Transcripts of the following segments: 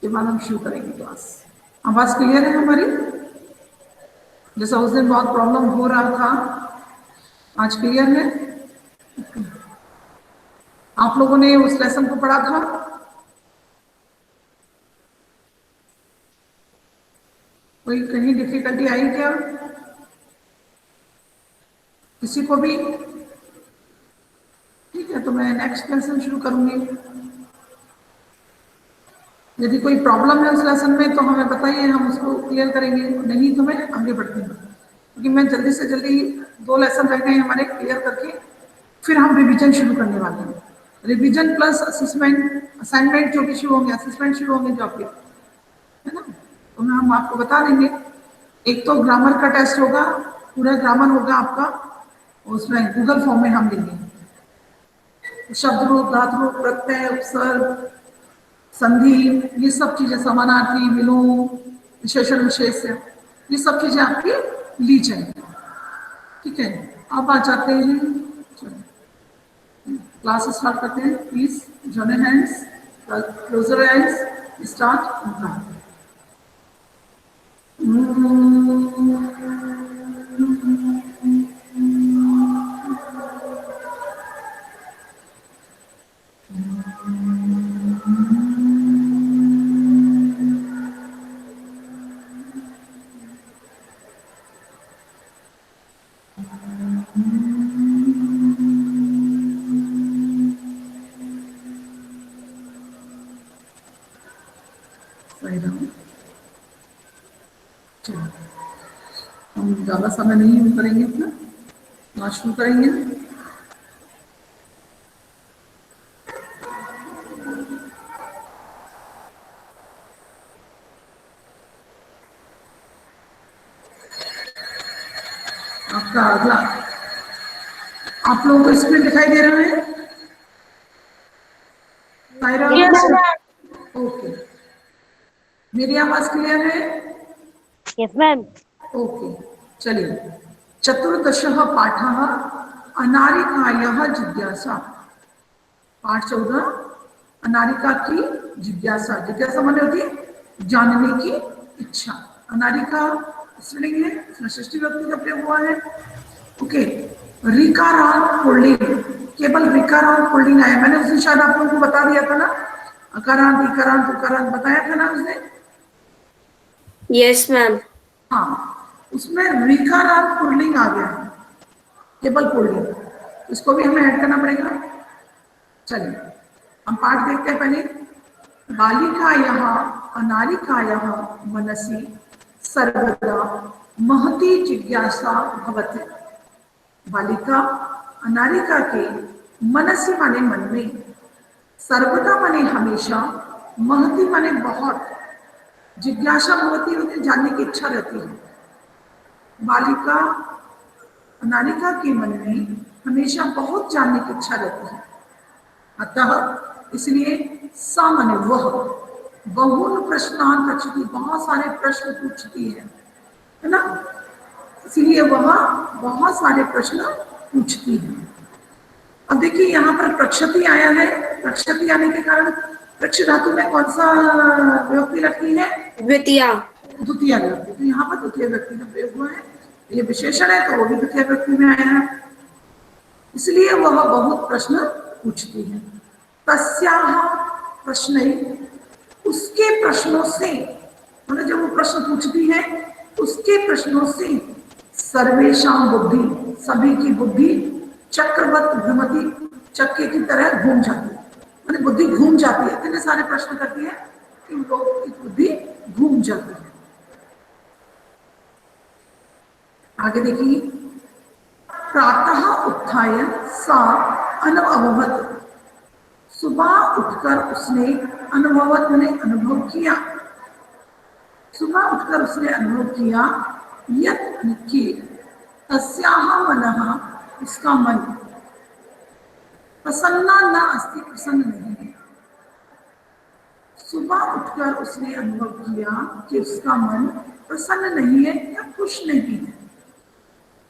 के बाद हम शुरू करेंगे क्लास। आवाज क्लियर है हमारी? जैसा उस दिन बहुत प्रॉब्लम हो रहा था, आज क्लियर है? आप लोगों ने उस लेसन को पढ़ा था? कोई कहीं डिफिकल्टी आई क्या किसी को भी? ठीक है, तो मैं नेक्स्ट लेसन शुरू करूंगी। यदि कोई प्रॉब्लम है उस लेसन में तो हमें बताइए, हम उसको क्लियर करेंगे, नहीं तो मैं आगे बढ़ती हूँ, क्योंकि मैं जल्दी से जल्दी 2 लेसन रह गए हमारे क्लियर करके फिर हम रिवीजन शुरू करने वाले हैं। रिवीजन प्लस असेसमेंट, असाइनमेंट जो भी शुरू होंगे, असेसमेंट शुरू होंगे जो आपके, है ना, तो हम आपको बता देंगे। एक तो ग्रामर का टेस्ट होगा, पूरा ग्रामर होगा आपका, उसमें गूगल फॉर्म में हम देंगे। शब्द रूप, धातु रूप, प्रत्यय, उपसर्ग, संधि, ये सब चीजें, समानार्थी, विलोम, विशेषण, विशेष्य, ये सब चीजें आपकी ली जाएंगी। ठीक है, अब आ जाते हैं, क्लास स्टार्ट करते हैं। Please join your hands, close your eyes, start. हम ज्यादा समय नहीं करेंगे अपना, क्लास शुरू करेंगे। आपका अगला, आप लोगों को स्क्रीन दिखाई दे रहा है? ओके, मेरी आवाज क्लियर है? Yes ma'am. ओके, चलिए। चतुर्दशः पाठः अनारिकायाः जिज्ञासा। पाठ 14, अनारिका की जिज्ञासा। जिज्ञासा माने होती है जानने की इच्छा। अनारिका स्त्रीलिंग है, इसमें षष्ठी विभक्ति का प्रयोग हुआ है। ओके, रिकारांत पुल्लिंग, केवल रिकारांत पुल्लिंग आया। मैंने उस दिन शायद आप लोगों को बता दिया था ना, अकारांत, इकारांत, उकारांत बताया था ना उसने? Yes ma'am. हाँ, उसमें रिकारांत पुल्लिंग आ गया है, केवल पुल्लिंग, इसको भी हमें ऐड करना पड़ेगा। चलिए हम पाठ देखते हैं पहले। बालिकायाः अनारिकायाः मनसि सर्वदा महती जिज्ञासा भवति। बालिका अनारिका के मनसि माने मन में, सर्वदा माने हमेशा, महती माने बहुत, जिज्ञासा भवती होती जानने की इच्छा रहती है। बालिका अनारिका के मन में हमेशा बहुत जानने की इच्छा रहती है। अतः इसलिए सा माने वह, बहुन प्रश्नान पृच्छति, बहुत सारे प्रश्न पूछती है ना, इसलिए वह बहुत सारे प्रश्न पूछती है। अब देखिए यहाँ पर प्रक्षति आया है, प्रक्षति आने के कारण प्रक्ष धातु में कौन सा विभक्ति लगती है? द्वितीय। द्वितीय विभक्ति, तो यहाँ पर द्वितीय व्यक्ति का प्रयोग हुआ है। ये विशेषण है तो वो भी द्वितीय व्यक्ति में आया है, इसलिए वह बहुत प्रश्न पूछती है। तस्याह प्रश्न, उसके प्रश्नों से, मतलब जब वो प्रश्न पूछती है उसके प्रश्नों से सर्वेशां बुद्धि, सभी की बुद्धि चक्रवत भ्रमति, चक्के की तरह घूम जाती है, मतलब बुद्धि घूम जाती है। इतने सारे प्रश्न करती है कि उन लोगों की बुद्धि घूम जाती है। आगे देखिए, प्रातः उत्थाय सा अनुभवत, सुबह उठकर उसने, अनुभवत मैंने अनुभव किया, सुबह उठकर उसने अनुभव किया, यत् कि तस्याह मनः, उसका मन, प्रसन्ना न अस्ति, प्रसन्न नहीं है। सुबह उठकर उसने अनुभव किया कि उसका मन प्रसन्न नहीं है या खुश नहीं है।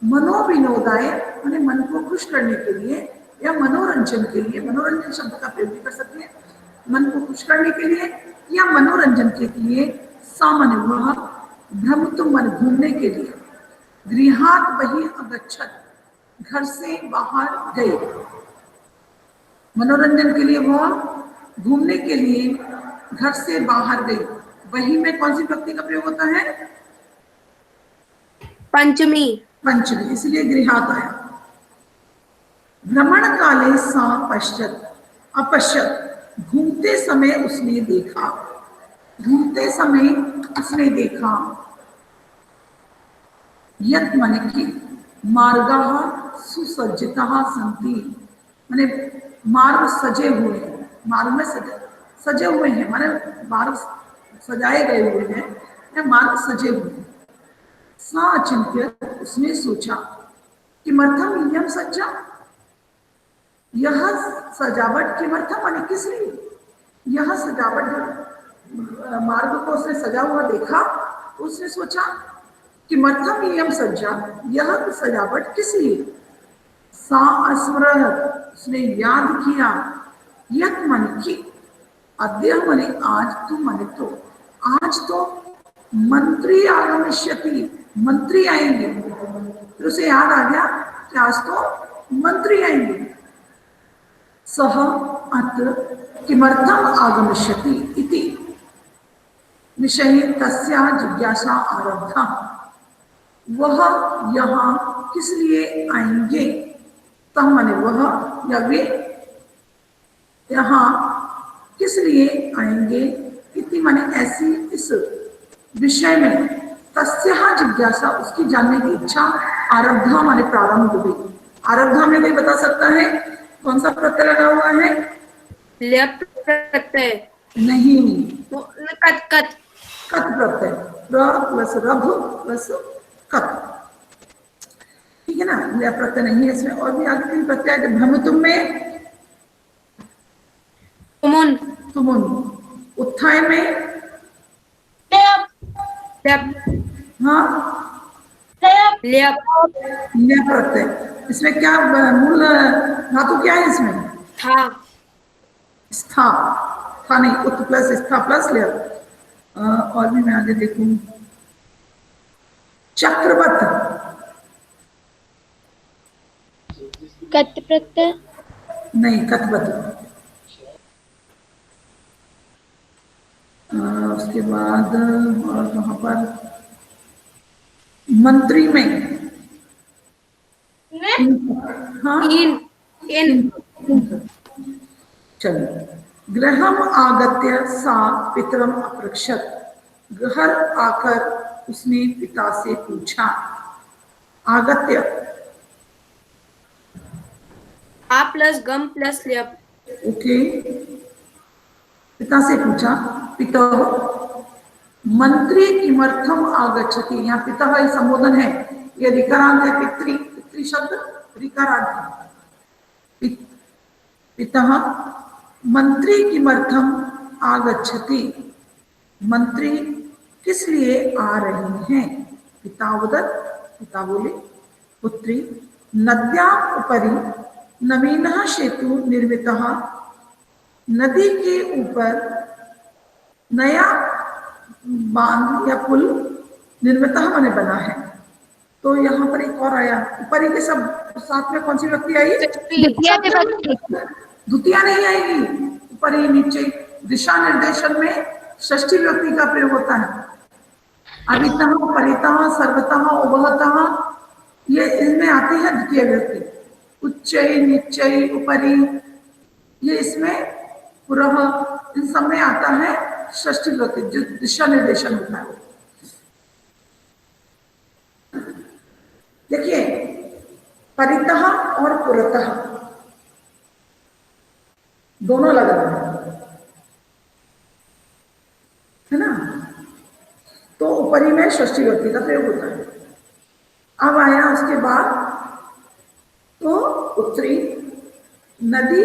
मनोविनोदाय मैंने मन को खुश करने के लिए या मनोरंजन के लिए, मनोरंजन शब्द का प्रयोग भी कर सकते हैं, मन को खुश करने के लिए या मनोरंजन के लिए, सामान्य वह भ्रमतुम मन घूमने के लिए, गृहात बहिः अगच्छत् घर से बाहर गई, मनोरंजन के लिए वह घूमने के लिए घर से बाहर गई। वही में कौन सी विभक्ति का प्रयोग होता है? पंचमी। पंचमी, इसलिए गृहात आया। भ्रमण काले सा पश्यत अपश्यत, घूमते समय उसने देखा, घूमते समय उसने देखा। यत् माने कि मार्गाः सुसज्जिताः सन्ति, माने मार्ग सजे हुए हैं, मार्ग में सजे हुए हैं, माने मार्ग सजाए गए हुए हैं या मार्ग सजे हुए हैं। सा अचिंत्य, उसने सोचा कि किमर्थम इयं सज्जा, यह सजावट किमर्थम माने किस लिए, यह सजावट मार्ग को उसने सजा हुआ देखा, उसने सोचा कि किमर्थम इयं सज्जा, यह सजावट किस लिए। सा अस्मरत, उसने याद किया। यत् मन की, अद्य मने आज, तू मने तो, आज तो मंत्री आगमिष्यति, मंत्री आएंगे। फिर उसे याद आ गया कि आज तो मंत्री आएंगे। सह अत्र किमर्थम आगमिष्यति इति विषये तस्या जिज्ञासा आरब्धा, वह यहाँ किस लिए आएंगे, तम माने वह या वे यहाँ किस लिए आएंगे, इति माने ऐसी, इस विषय में तस्या जिज्ञासा, उसकी जानने की इच्छा, आरब्धा माने प्रारंभ हो गई। आरब्धा में कोई बता सकता है कौन सा प्रत्यय लगा हुआ है? ल्यप प्रत्यय नहीं, कत कत कत प्रत्यय, र प्लस रभ प्लस कत, ठीक है ना। यह प्रत्यय नहीं है इसमें। और भी आगे तीन प्रत्यय है। भ्रमतुम में तुमुन, तुमुन, उत्थाय में ल्यप, हाँ ल्यप, न्य प्रत्यय। इसमें क्या मूल धातु क्या है इसमें? था, स्था, था नहीं, उत प्लस स्था प्लस ले। और भी मैं आगे देखूं, चक्रवत, कत प्रत्यय, नहीं कथवत। उसके बाद और वहां पर मंत्री में हाँ इन, चलिए। गृहम आगत्य सा पितरम अपृक्षत, घर आकर उसने पिता से पूछा। आगत्य, आ प्लस गम प्लस ल्यप, ओके, पिता से पूछा। पिता मंत्री किमर्थम आगच्छति, यहाँ पिता का ही संबोधन है, ये ऋकारांत है। पितृ, पितृ शब्द ऋकारांत है। पिता मंत्री किमर्थम आगच्छति, मंत्री किस लिए आ रहे हैं। पिता उदत, पिता बोले। पुत्री, नद्या उपरि नवीनः सेतु निर्मितः, नदी के ऊपर नया बांध या पुल निर्मितः माने बना है। तो यहाँ पर एक और आया, ऊपरी के सब साथ में कौन सी व्यक्ति आई? द्वितीया नहीं आएगी। ऊपरी नीचे दिशा निर्देशन में षष्ठी व्यक्ति का प्रयोग होता है। अभितः, परितः, सर्वतः, उभयतः, ये इनमें आती है द्वितीय व्यक्ति। उच्चै, नीचै, ऊपरी, ये इसमें पुरः, इन सब में आता है षष्ठी व्यक्ति, जो दिशा निर्देशन होता है। देखिए, परितः और पुरतः दोनों लग रहे हैं, है ना। तो ऊपरी में षष्ठी व्यक्ति का प्रयोग होता है। अब आया उसके बाद, तो उत्तरी, नदी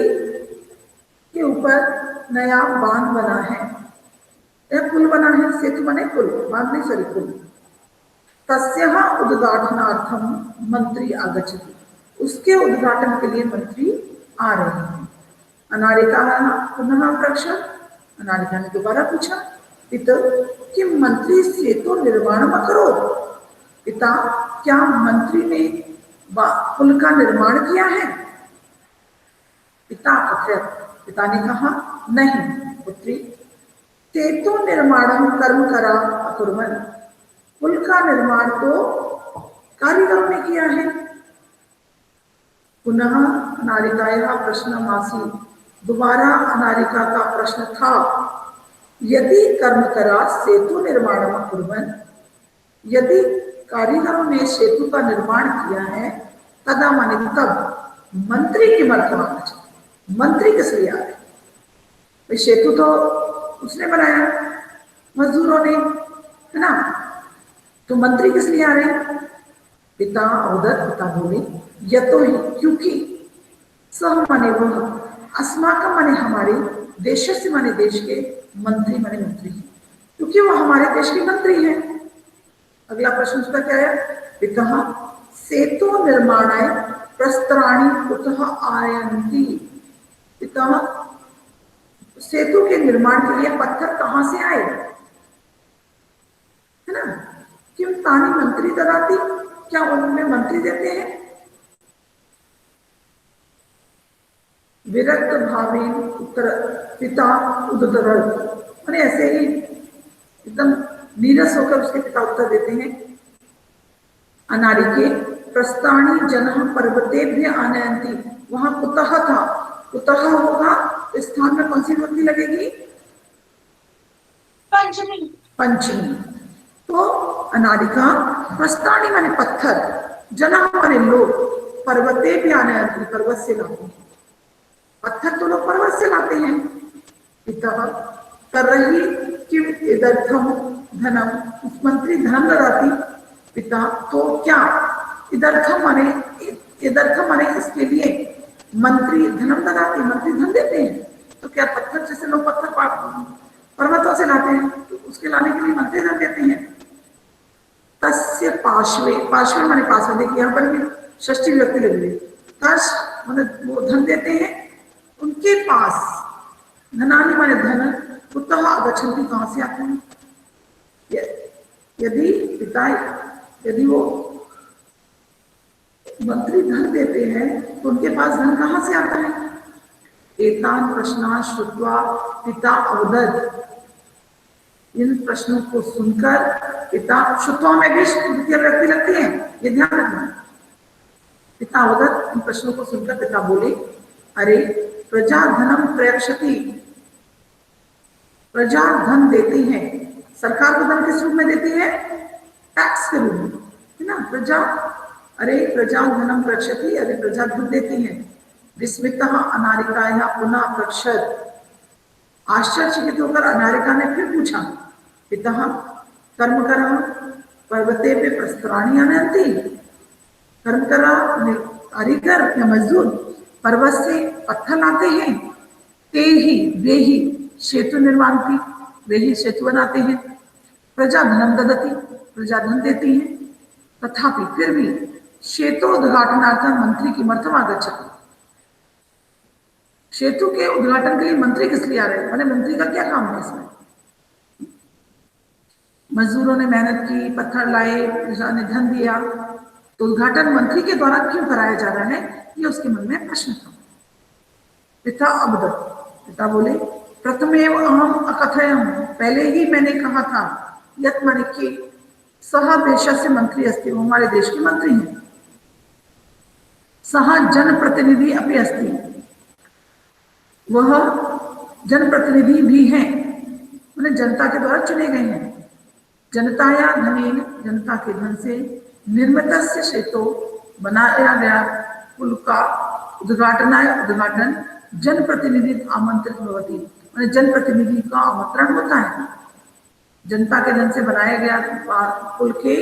के ऊपर नया बांध बना है, यह पुल बना है। सेतु बने पुल, बांध नहीं, सॉरी पुल। तस्यः उद्घाटनार्थम मंत्री आगच्छति, उसके उद्घाटन के लिए मंत्री आ रहे हैं। अनारिका पुनः प्रक्षर, अनारिका ने दोबारा पूछा, पिता कि मंत्री सेतु निर्माण करो, पिता क्या मंत्री ने पुल का निर्माण किया है? पिता पिता ने कहा नहीं पुत्री, सेतु निर्माणम कर्म करा अकुर्वन्, पुल का निर्माण तो कारीगरों ने किया है। पुनः अनारिकायाः प्रश्नम् आसीत्, दोबारा अनारिका का प्रश्न था, यदि कर्मकरा सेतु निर्माणम अकुर्वन्, यदि कारीगरों ने सेतु का निर्माण किया है, तदा माने तब मंत्री की मर्तमा, मंत्री किस लिए आ रहे? भाई सेतु तो उसने बनाया, मजदूरों ने, है ना, तो मंत्री किस लिए आ रहे? पिता अवदत, पिता बोले, यतो ही, क्योंकि सह माने वह, अस्माकं माने हमारे, देश से माने देश के, मंत्री माने मंत्री, क्योंकि वह हमारे देश के मंत्री हैं। अगला प्रश्न उसका क्या है? पिता सेतु निर्माणाय प्रस्तराणि कुतः आयन्ति, पिता सेतु के निर्माण के लिए पत्थर कहां से आए? है ना, क्यों तानी मंत्री ददाती, क्या उनमें मंत्री देते हैं? विरक्त भावेन उत्तर पिता उदर, मैंने ऐसे ही एकदम नीरस होकर उसके पिता उत्तर देते हैं, अनारिके प्रस्थानी जन पर्वतेभ्य आनयन्ति, वहां कुतः था, कुतः होगा इस स्थान में कौन सी विभक्ति लगेगी? पंचमी। पंचमी। तो अनारिका प्रस्थानी माने पत्थर, जना माने लोग, पर्वते भी आनयन्ति, पर्वत से लाते हैं, पत्थर तो लोग पर्वत से लाते हैं। पिता कर रही किम इदर्थम धनम, मंत्री धन लगाती, पिता तो क्या इदर्थम माने इसके लिए मंत्री धनम ददाती, मंत्री धन देते हैं, तो क्या पत्थर जैसे लोग पत्थर पर्वतों से लाते हैं, तो उसके लाने के लिए मंत्री धन देते हैं। तस्य पार्श्वे, पार्श्वे माने पास में, देखिए यहाँ पर भी षष्ठी विभक्ति लग रही है, तस् माने वो धन देते हैं, उनके पास, धनानि माने धन, कुतः आगच्छन्ति कहां से आते हैं? यदि पिता, यदि वो मंत्री धन देते हैं तो उनके पास धन कहां से आता है? एतान प्रश्नान् श्रुत्वा पिता अवदत्, इन प्रश्नों को सुनकर पिता, श्रुत्वा में भी द्वितीय व्यक्ति लगती है, ये ध्यान रखना। पिता अवदत्, इन प्रश्नों को सुनकर पिता बोले, अरे प्रजा धनम प्रयक्षति, प्रजा धन देती है, सरकार को धन किस रूप में देती है? टैक्स के रूप में, है ना। प्रजा, अरे प्रजा धनम प्रक्षति, अरे प्रजा धन देती है। विस्मितः अनारिकायाः पुनः प्रक्षत, आश्चर्यचकित होकर अनारिका ने फिर पूछा, पिता कर्म करा पर्वते पे प्रस्तराणि आनयन्ति, कर्म करा कारीगर या मजदूर पर्वत से पत्थर लाते हैं, ते ही वे ही सेतु निर्माण की, वे ही सेतु बनाते हैं। प्रजा धनम ददति, प्रजा धन देती है, तथापि फिर भी सेतु उद्घाटनार्थम मंत्री किमर्थम आगच्छति, सेतु के उद्घाटन के लिए मंत्री किस लिए आ रहे हैं? मैंने मंत्री का क्या काम है इसमें? मजदूरों ने मेहनत की, पत्थर लाए, प्रजा ने धन दिया, तो उद्घाटन मंत्री के द्वारा क्यों कराया जा रहा है? ये उसके मन में प्रश्न था। पिता अवदत्, पिता बोले, प्रथमेव अहम अकथयम, पहले ही मैंने कहा था, यत माने कि सह देशस्य मंत्री अस्ति, वो हमारे देश के मंत्री हैं, सह जनप्रतिनिधि अपि अस्ति, वह जनप्रतिनिधि भी हैं, उन्हें जनता के द्वारा चुने गए हैं। जनताया धनेन, जनता के धन से, निर्मितस्य सेतु, बनाया गया पुल का उद्घाटन जनप्रतिनिधि आमंत्रित भवति, माने जनप्रतिनिधि का आमंत्रण होता है। जनता के धन से बनाया गया पुल के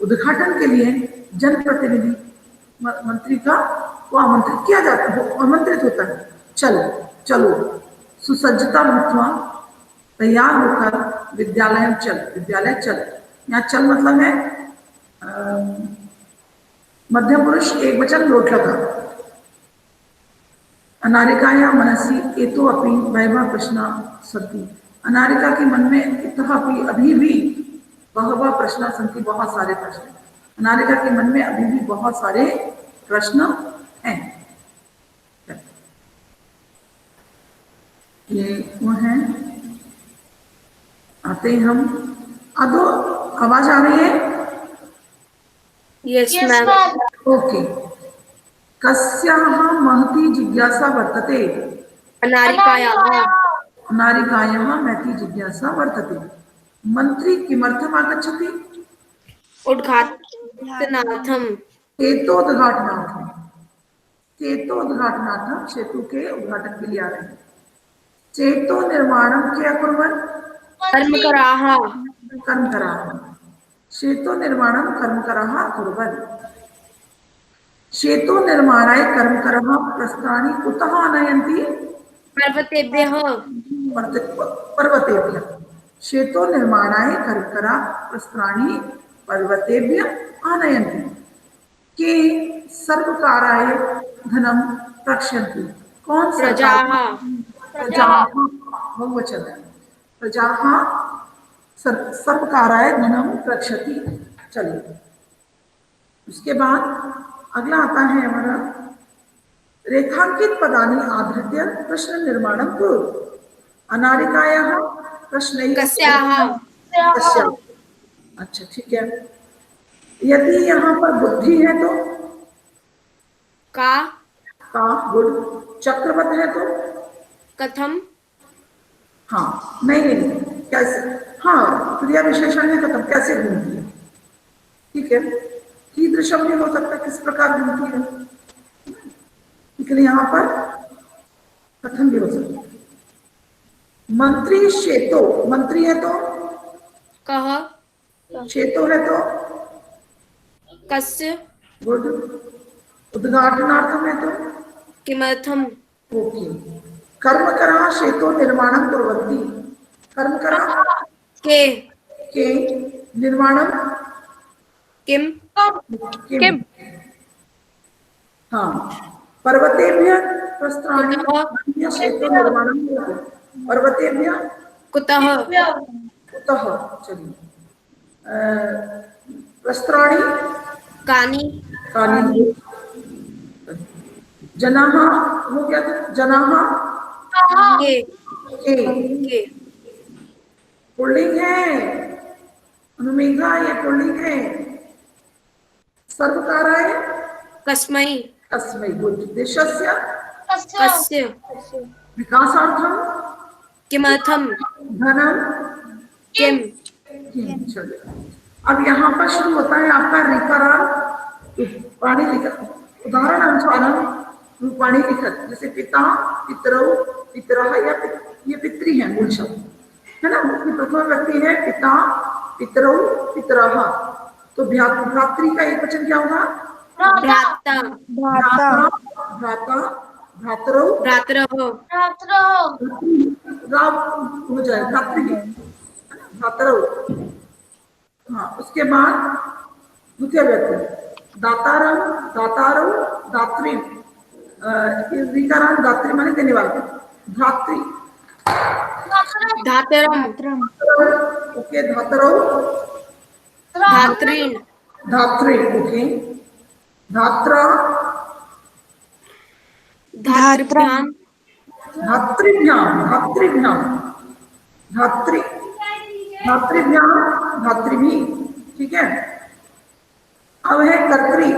उद्घाटन के लिए जनप्रतिनिधि मंत्री का वो आमंत्रित किया जाता है, वो आमंत्रित होता है। चलो चलो सुसज्जता भूत्वा, तैयार होकर विद्यालय चल, विद्यालय चल, यहाँ चल मतलब है मध्यम पुरुष एक वचन लोट लगा, अनारिकाया मनसि एतो अपि बहवः प्रश्न सन्ति। अनारिका के मन में इतः अपि अभी भी बहवः प्रश्न सन्ति, बहुत सारे प्रश्न। अनारिका के मन में अभी भी बहुत सारे प्रश्न हैं। ये वो हैं, आते हैं हम। अदो आवाज आ रही है? Yes ma'am. ओके। कस्याः महती जिज्ञासा वर्तते? अनारिकायाः। नारिकायाः महती जिज्ञासा वर्तते। मंत्री किमर्थम् आगच्छति? उद्घाटनार्थम। सेतोद्घाटनार्थम। सेतोद्घाटनार्थम, सेतु के उद्घाटन के लिए आ रहे हैं। सेतो निर्माणम क्या कुर्वन्? कर्मकराः। कर्मकराः। सेतो निर्माणम कर्मकराः कुर्वन्। सेतो निर्माणाय कर्मकराः प्रस्थानि कुतः आनयन्ति? पर्वतेभ्यः। पर्वतेभ्यः। सेतो निर्माणाय कर्मकराः प्रस्थानि पर्वतेभ्यः आनयन्ति। के सर्वकाराय धनं रक्षन्ति? कौन सरकार? प्रजाः। प्रजाः, बहुवचन है। प्रजाः सर्वकाराय धनं रक्षति। चलिए, उसके बाद अगला आता है हमारा, रेखांकित पदानि आधृत्य प्रश्न निर्माणं कुरु। अनारिकायाः प्रश्नैः कस्याः। कस्याः। अच्छा ठीक है। यदि यहाँ पर बुद्धि है तो का। गुड। चक्रवत है तो कथम। हाँ, नहीं, कैसे, हाँ, क्रिया विशेषण है कथम, कैसे घूमती है। ठीक है, कीदृशम भी हो सकता है, किस प्रकार घूमती है, लेकिन यहाँ पर कथन भी हो सकता है। मंत्री शेतो, मंत्री है तो कः। शेतो है तो कस्य। गुड। उद्घाटनार्थम है तो किमर्थम। ओके। कर्मकरा शेतो निर्माणम कुर्वन्ति। कर्मकरा के। निर्माणम किम। किम। हाँ, पर्वतेभ्यः प्रस्थानि कुतः। शेतो निर्माणम कुर्वन्ति। पर्वतेभ्यः कुतः। कुतः। चलिए, प्रस्थानि कानि। कानि। जनाः, वो क्या था, जनाः के के। पुल्लिंग है, अनुमेघा ये पुल्लिंग है। सर्वकाराय कस्मै। तस्मै। गुड। देशस्य कस्य। विकासार्थम किमर्थम। धनम किम। चलिए, अब यहाँ पर शुरू होता है आपका रिकाराम पाणी लिखत, उदाहरण अनुसार पाणी लिखत, जैसे पिता, पितरौ, पितरः या ये पितृ है मूल शब्द है ना। प्रथम व्यक्ति है पिता, पितरौ, पितरः। तो भ्रातृ का एक वचन क्या होगा? भ्राता। भ्राता, भ्राता, भ्रातरौ, भ्रातरः। राम हो जाए, भ्रातृ, भ्रातरौ। हाँ, उसके बाद द्वितीय व्यक्ति दातारम, दातारौ, दात्री। विकारांत दात्री माने देने वाला, धात्री। धातरम। ओके, धातरौ, धात्रीण। धात्री। ओके, धात्रा, धातृभ्याम। धातृभ्याम, धातृभ्याम, धात्री, धातृभ्याम, धातृभी। ठीक है। अब है कर्त्री,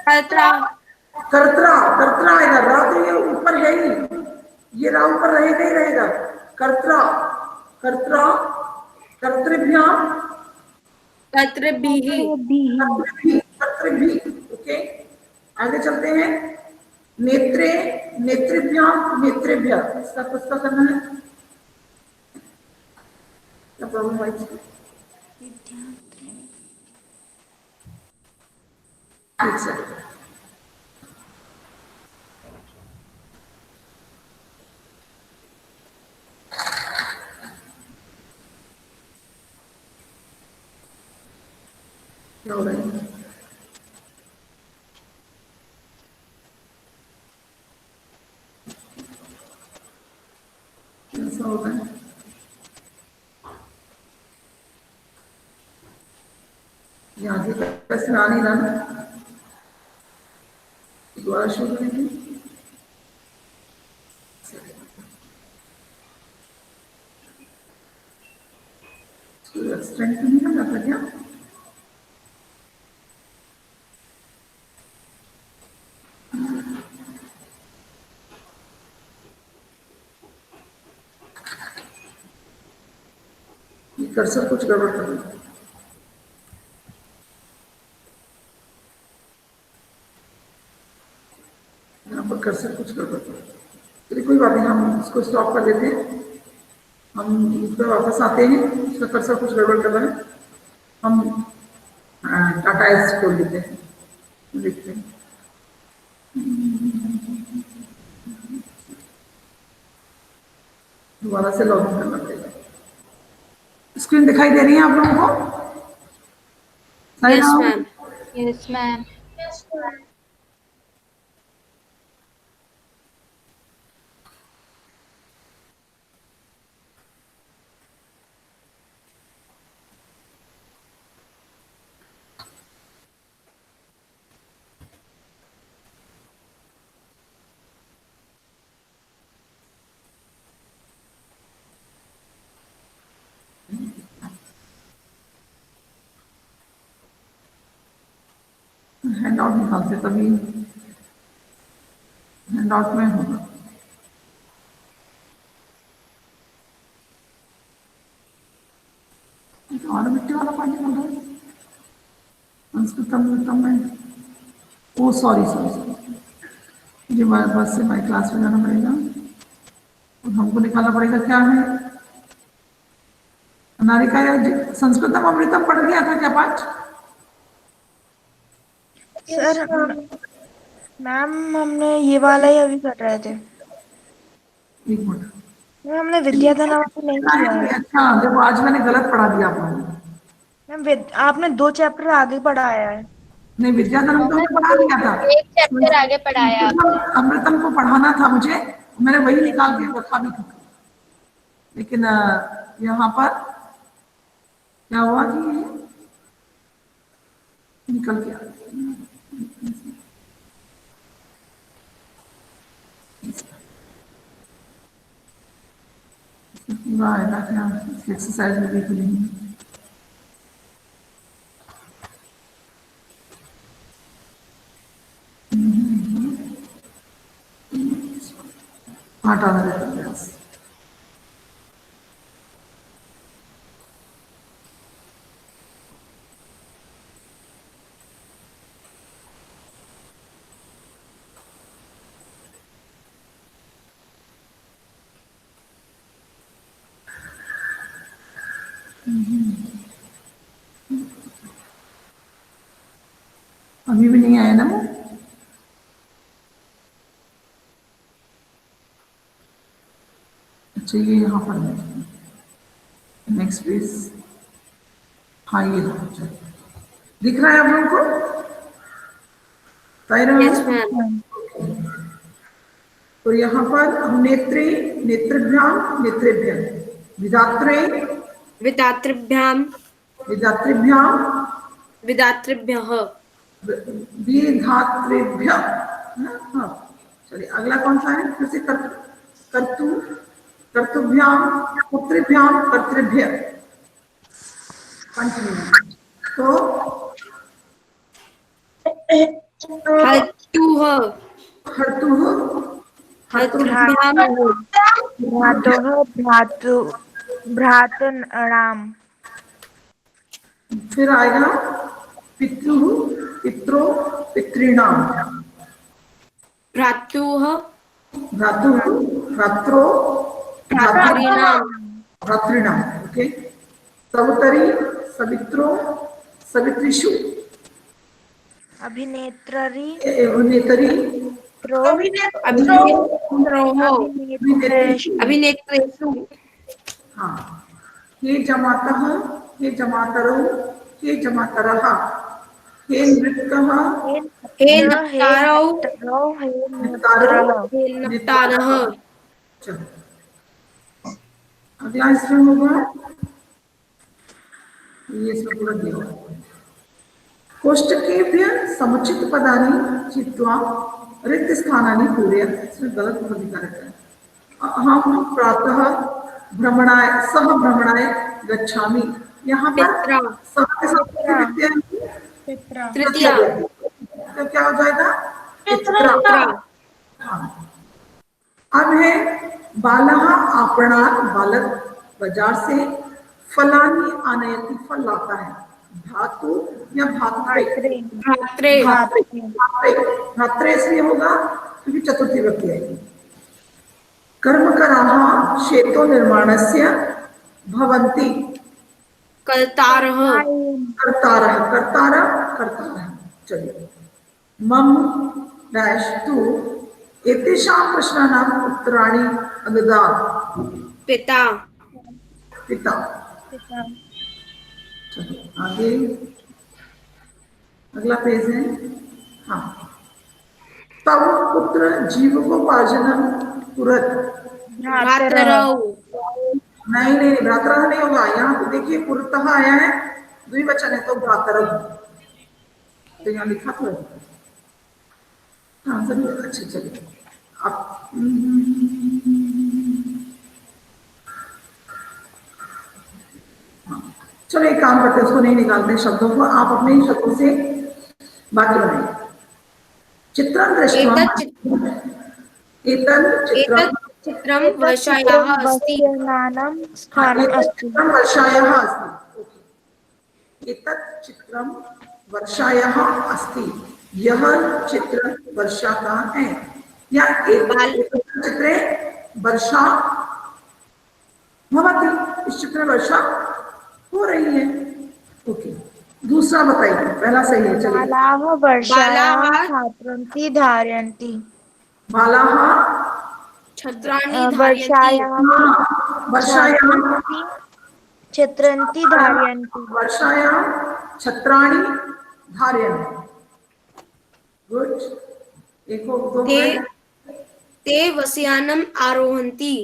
कर्त्रा। कर्त्रा, कर्त्रा आएगा। रा तो ये ऊपर है ही, ये रा ऊपर रहेगा ही रहेगा। कर्त्रा, कर्त्रा, कर्तृभ्याम, कर्तृभिः। कर्तृभि, कर्तृभि। ओके, आगे चलते हैं। नेत्रे, नेत्रिभ्याम, नेत्रेभ्य। इसका कुछ का करना है, क्या प्रॉब्लम है? ठीक से हो रहा है। ये आगे का प्रश्न आ नहीं रहा ना, दोबारा शुरू करेंगे। स्ट्रेंथ नहीं करना था क्या? ये कर्सर कुछ गड़बड़ कर रहा है। यहाँ पर कर्सर कुछ गड़बड़ कर रहा है। चलिए कोई बात नहीं, हम इसको स्टॉप कर देते हैं। हम इस पर वापस आते हैं, इसका कर्सर कुछ गड़बड़ कर रहा है। हम टाटा एस खोल लेते हैं, देखते हैं। दोबारा से लॉग इन करना पड़ेगा। स्क्रीन दिखाई दे रही है आप लोगों को? Sai yes Ram? Ma'am. Yes, ma'am. Hand out निकालते तभी हैंड आउट में होगा। और मिट्टी वाला पानी बोल रहा है संस्कृतम में। ओ सॉरी सॉरी सॉरी, मुझे बस से माई क्लास में जाना पड़ेगा और हमको निकालना पड़ेगा क्या है। अनारिका या संस्कृतम अमृतम पढ़ गया था क्या पाठ? सर मैम हमने ये वाला ही अभी कर रहे थे। एक मिनट। मैम हमने विद्याधन वाला नहीं किया है। अच्छा देखो, आज मैंने गलत पढ़ा दिया आप लोगों को। मैम आपने 2 चैप्टर आगे पढ़ाया है। नहीं, विद्याधनम तो मैंने पढ़ा दिया था। एक चैप्टर आगे पढ़ाया आपने। अमृतम को पढ़ाना था मुझे, मैंने वही निकाल के रखा भी था। लेकिन यहाँ पर क्या हुआ कि ये निकल के आ गया। पूरा आएगा क्या एक्सरसाइज में देख लेंगे। हटाना रहता है प्रयास। अभी भी नहीं आया ना वो? अच्छा ये यहाँ पर नेक्स्ट पेज। हाँ ये रहा, दिख रहा है आप लोगों को? ताई रहा यस है? मैम। तो यहाँ पर हम नेत्रे, नेत्रभ्याम, नेत्रेभ्यम, विदात्रे, विदातृभ्याम, विदात्रिभ्याम, विदातृभ्यः, विधातृभ्य। हाँ चलिए अगला कौन सा है? फिर से कर्तु, कर्तुभ्याम, पुत्रिभ्याम, कर्तृभ्य, पंचमी। तो हर्तुः, हर्तु, हर्तृभ्याम, भ्रातोः भ्रातु भ्रातॄणाम। फिर आएगा पितृ, पित्रो, पितॄणाम, भ्रातुः, भ्रातु, भ्रात्रो, भ्रातॄणाम, भ्रातॄणाम। ओके। सवितरी, सवित्रो, सवित्रिषु, अभिनेत्री नेतरी, प्रो अभिनेत्रोः, अभिनेत्रेषु अभिनेत्रेषु, हाँ, हे जमातः, हे जमातरौ, हे जमातरः, हे नृत्यः, हे नप्तारौ, हे नृत्तारौ, नेत्रः। हे नप्तारः। चलो अगला इसमें होगा, ये इसमें पूरा दिया हुआ है। कोष्टकेभ्य समुचित पदानि चित्वा रिक्तस्थानानि पूरय। इसमें गलत लिखा रहता है। हम प्रातः भ्रमणाय सह भ्रमणाय गच्छामि। यहाँ पर पित्रा सह के साथ पित्रा। लिखते हैं पित्रा। तृतीया तो क्या हो जाएगा? पित्रा। पित्रा हाँ। अब है बालः आपणात्, बालक बाजार से फलानि आनयति, फल लाता है। धातु या भात्रे? भात्रे। भात्रे भात्रे। भात्रे। भात्रे इसलिए होगा क्योंकि चतुर्थी विभक्ति आएगी। कर्मकराः क्षेतो निर्माणस्य भवन्ति। कर्तारः कर्तारः, कर्तारः, कर्तारः। चलिए, मम डैश तु एतेषां प्रश्नानाम् उत्तराणि अददात्। पिता पिता। पिता। चलिए आगे, अगला पेज है। हाँ, तव पुत्र जीवकोपार्जनम कुरत। भ्रातरौ नहीं नहीं, भ्रातरः नहीं होगा। यहाँ पे देखिए पुरतः आया है, द्विवचन है तो भ्रातरः। तो यहाँ लिखा तो है। हाँ जरूर, अच्छा चलिए अब चलो एक काम करते हैं, उसको नहीं निकालते शब्दों को, आप अपने ही शब्दों से वाक्य बनाइए। चित्रं दृष्ट्वा एतन् चित्रं एतत् चित्रं वर्षायाः अस्ति। वर्षायाः स्थानम् अस्ति। चित्रं वर्षायाः अस्ति। ओके। एतत् चित्रं वर्षायाः अस्ति। यह चित्र वर्षा का है। या एतत् चित्रे वर्षा भवति, इस चित्र में वर्षा हो रही है। ओके, दूसरा बताइए। पहला सही है, चलिए। बालाः वर्षायाः बालाः छात्रन्ति धारयन्ति। बालाः छत्राणि धारयन्ति। वर्षायाः वर्षायां छत्रन्ति धारयन्ति। वर्षायां छत्राणि धारयन्ति। गुड। एक और दो ते हैं। ते वस्यानम् आरोहन्ति।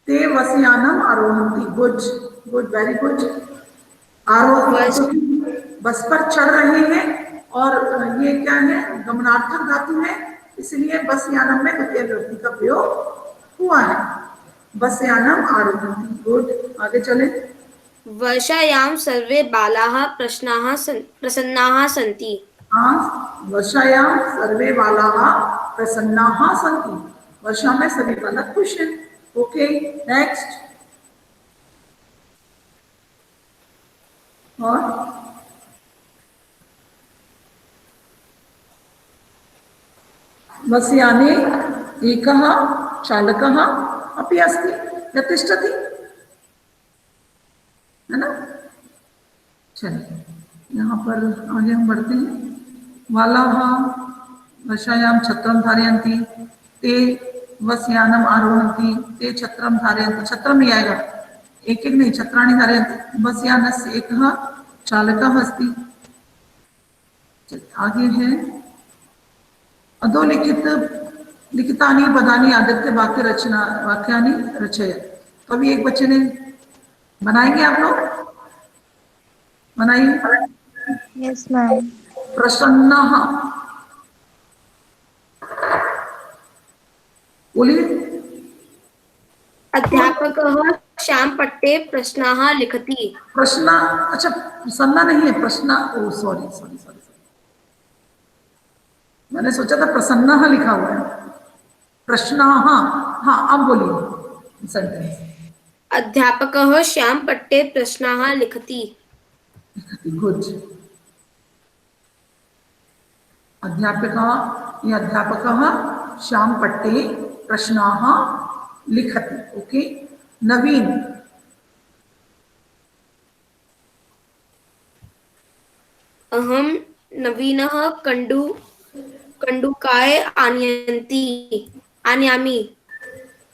ते वस्यानम आरोहन्ति। Good good, very good. आरोहण बस पर चढ़ रहे हैं, और ये क्या है? गमनार्थक धातु है, इसलिए बस यानम में द्वितीय विभक्ति का प्रयोग हुआ है। बस यानम आरोहन्ति। गुड, आगे चले। वर्षायां सर्वे बालाः प्रसन्नाः सन्ति। हाँ, वर्षायां सर्वे बालाः प्रसन्नाः सन्ति। वर्षा में सभी बालक खुश हैं। Okay, next. और वस्याने एकः चालकः अपि अस्ति, न तिष्ठति, है ना? चलिए यहाँ पर आगे हम बढ़ते हैं। बालाः वर्षायां छत्रं धारयन्ति। ते वस्यानम् आरोहन्ति। ते छत्रं धारयन्ति। छत्रं ही आएगा, एक एक नहीं, छत्राणि धारयन्ति। वस्यानस्य एकः चालकः अस्ति। आगे है अधोलिखित लिखितानि पदानि आदित्य वाक्य रचना वाक्यानि रचय। तो अभी एक बच्चे ने बनाएंगे, आप लोग बनाइए। Yes ma'am. प्रसन्नः, बोलिए। अध्यापकः श्यामपट्टे प्रश्नाः लिखति। प्रश्न, अच्छा प्रसन्ना नहीं है, प्रश्न। ओ सॉरी सॉरी सॉरी, मैंने सोचा था प्रसन्ना लिखा हुआ है। प्रश्न, हाँ अब बोलिए सेंटेंस। अध्यापकः श्यामपट्टे प्रश्नाः लिखति। गुड। अध्यापकः या अध्यापकः श्यामपट्टे प्रश्नाः लिखति। ओके। नवीन, अहं नवीनः कण्डुकाय आनयामि।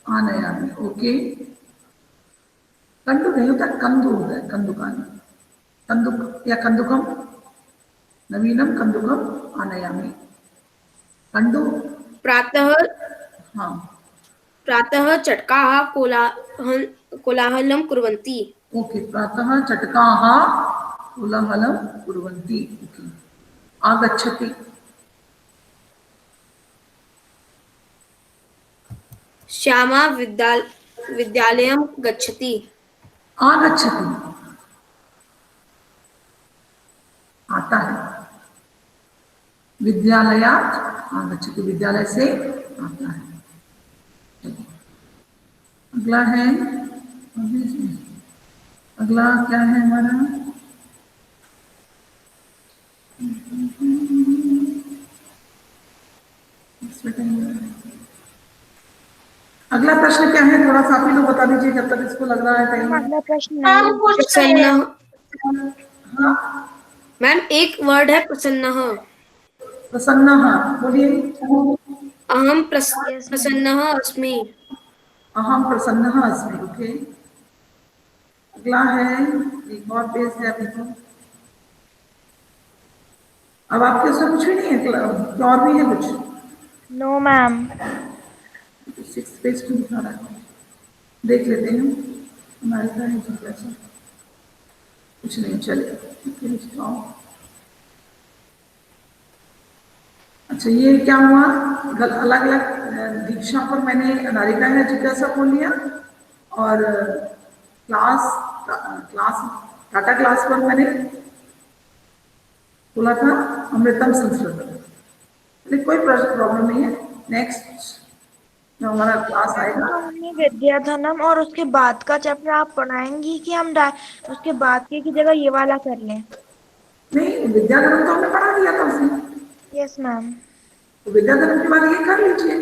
आनयामि। ओके। कंदुक नहीं होता, कंदु होता है, कंदुकान, कंदुक या कंदुकम। नवीनम कंदुकम आनयामि। कंदु। प्रातः हाँ, प्रातः चटकाः कोलाहलं कुर्वन्ति। ओके। प्रातः चटकाः कोलाहलं कुर्वन्ति। ओके। आगच्छति, श्यामा विद्यालयं गच्छति। आगच्छति आता है, विद्यालयात् आगच्छति विद्यालय से आता है। चलिए, अगला है, अगला क्या है हमारा, अगला प्रश्न क्या है, थोड़ा सा आप ही लोग बता दीजिए जब तक इसको लग रहा है टाइम। अगला प्रश्न नहीं प्रसन्न। हाँ, मैम एक वर्ड है प्रसन्न। प्रसन्न, हाँ बोलिए। अहम यस मैम। प्रसन्नः अस्मि। अहम प्रसन्न अस्मि, ओके। अगला है, एक और पेज है अभी तो, अब आपके उसमें कुछ भी नहीं है, क्या और भी है कुछ? No ma'am. 6 पेज क्यों दिखा रहा है, देख लेते हैं हमारे का है तो कैसा, कुछ नहीं, चलिए अच्छा ये क्या हुआ, अलग अलग दीक्षा पर मैंने नारिका है जिज्ञासा बोल लिया, और क्लास टाटा क्लास पर मैंने बोला था अमृतम संस्कृत। चलिए कोई प्रॉब्लम नहीं है, नेक्स्ट जो हमारा क्लास मैम आएगा। तो हमें विद्याधनम और उसके बाद का चैप्टर आप पढ़ाएंगी कि हम उसके बाद के की जगह ये वाला कर लें? नहीं, विद्याधर्म तो हमने पढ़ा दिया था उसमें, यस मैम। तो विद्याधर्म के बाद ये कर लीजिए,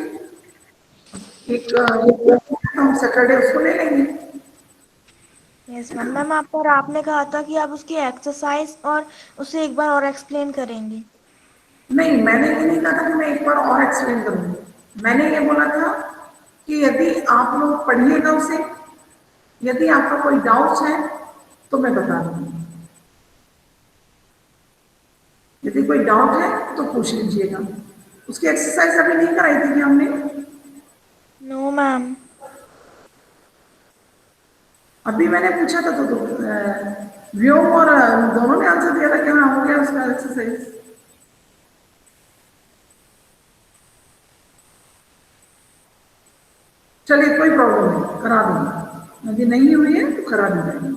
एक हम सैटरडे उसको ले लेंगे। Yes ma'am. मैम आप पर आपने कहा था कि आप उसकी एक्सरसाइज और उसे एक बार और एक्सप्लेन करेंगे। नहीं, मैंने ये नहीं कहा था कि मैं एक बार और एक्सप्लेन करूंगी, मैंने ये बोला था कि यदि आप लोग पढ़िएगा उसे, यदि आपका कोई डाउट्स है तो मैं बता दूंगी, यदि कोई डाउट है तो पूछ लीजिएगा। उसकी एक्सरसाइज अभी नहीं कराई थी क्या हमने? No ma'am. अभी मैंने पूछा था तो व्योम और दोनों ने आंसर दिया था कि हाँ हो गया उसका एक्सरसाइज। चलिए कोई प्रॉब्लम नहीं, करा दूंगी, यदि नहीं हुई है तो करा दी जाएगी।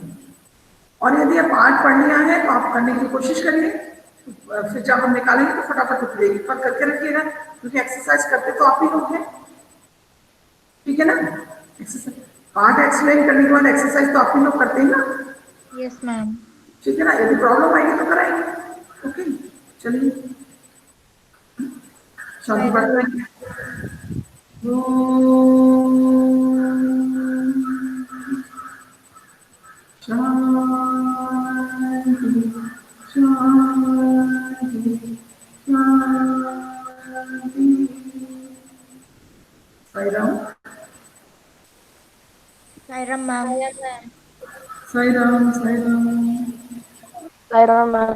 और यदि आप पाठ पढ़ लिया है तो आप करने की कोशिश करिए, फिर जब हम निकालेंगे तो फटाफट उठिएगी, पर करके रखिएगा, क्योंकि एक्सरसाइज करते तो आप ही लोग हैं, ठीक है ना? एक्सरसाइज पार्ट एक्सप्लेन करने के बाद एक्सरसाइज तो आप ही लोग करते हैं ना, यस मैम। ठीक है ना? यदि प्रॉब्लम आएगी तो कराएंगे, ओके। चलिए शांति पाठ करेंगे। शांति शांति शांति। साई राम, सायरम मैम। साई राम, साई राम। सायरम मैम।